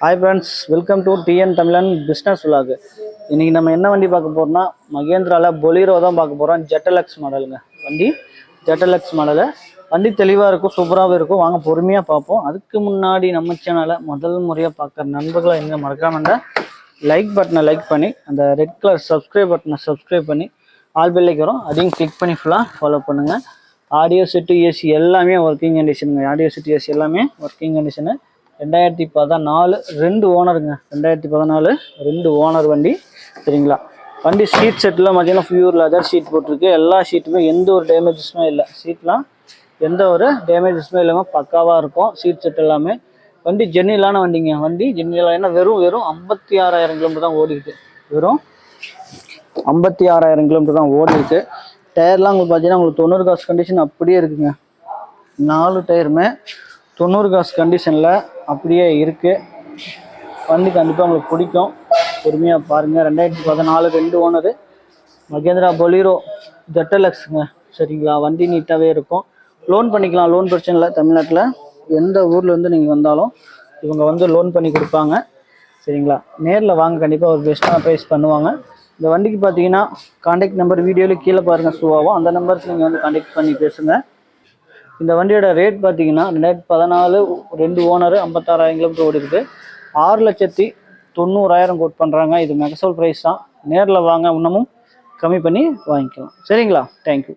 Hi friends, welcome to TN Tamilan Business Vlog. இன்னைக்கு நம்ம என்ன வண்டி பார்க்க போறோம்னா மகேந்திரால பொலீரோ தான் பார்க்க போறோம். ஜெட்டலக்ஸ் மாடலுங்க. வண்டி ஜெட்டலக்ஸ் மாடல். வண்டி தெளிவா இருக்கும், சூப்பராவே இருக்கும். வாங்க பொறுமையா பார்ப்போம். அதுக்கு முன்னாடி நம்ம சேனலை முதல் முறையா பார்க்குற நண்பர்களை எங்க மறக்காம அந்த லைக் பட்டனை லைக் பண்ணி அந்த ரெட் கலர் சப்ஸ்கிரைப் பட்டனை சப்ஸ்கிரைப் பண்ணி ஆல் பெல்லைக்கு வரும் அதையும் கிளிக் பண்ணி ஃபுல்லாக ஃபாலோ பண்ணுங்க. ஆடியோ செட்டு ஏசி எல்லாமே ஒர்க்கிங் கண்டிஷனுங்க. ஆடியோ செட்டு ஏசி எல்லாமே ஒர்க்கிங் கண்டிஷனு. 2014 2 ஓனருங்க. 2014 2 ஓனர் வண்டி. சரிங்களா? வண்டி சீட் செட்டில் பார்த்தீங்கன்னா பியூர் லெதர் ஷீட் போட்டிருக்கு. எல்லா ஷீட்டுமே எந்த ஒரு டேமேஜஸுமே இல்லை. சீட்லாம் எந்த ஒரு டேமேஜஸுமே இல்லாமல் பக்காவாக இருக்கும். சீட் செட் எல்லாமே. வண்டி ஜென்னிலான வண்டிங்க. வண்டி ஜென்னிலா ஏன்னா வெறும் 56,000 கிலோமீட்டர் தான் ஓடி இருக்கு. வெறும் 56,000 கிலோமீட்டர் தான் ஓடி இருக்கு. டயர்லாம் உங்களுக்கு பார்த்தீங்கன்னா உங்களுக்கு 90 காசு கண்டிஷன் அப்படியே இருக்குங்க. 4 டயருமே 90 காசு கண்டிஷனில் அப்படியே இருக்குது. வண்டி கண்டிப்பாக உங்களுக்கு பிடிக்கும். பொறுமையாக பாருங்கள். 2014 2 ஓனரு. மகேந்திரா பொலீரோ ஜெட்டலக்ஸுங்க. சரிங்களா? வண்டி நீட்டாகவே இருக்கும். லோன் பண்ணிக்கலாம். லோன் பிரச்சனை இல்லை. தமிழ்நாட்டில் எந்த ஊரில் வந்து நீங்கள் வந்தாலும் இவங்க வந்து லோன் பண்ணி கொடுப்பாங்க. சரிங்களா? நேரில் வாங்க, கண்டிப்பாக ஒரு பெஸ்ட்டான ப்ரைஸ் பண்ணுவாங்க. இந்த வண்டிக்கு பார்த்தீங்கன்னா கான்டாக்ட் நம்பர் வீடியோவில் கீழே பாருங்கள் ஷூவாகும். அந்த நம்பருக்கு நீங்கள் வந்து கான்டாக்ட் பண்ணி பேசுங்க. இந்த வண்டியோட ரேட் பார்த்தீங்கன்னா 2014 2 ஓனர் 56,000 கிலோமீட்டர் ஓடி இருக்குது. 6,90,000 கோட் பண்ணுறாங்க. இது மெகசோல் ப்ரைஸ் தான். நேரில் வாங்க, இன்னமும் கம்மி பண்ணி வாங்கிக்கலாம். சரிங்களா? தேங்க்யூ.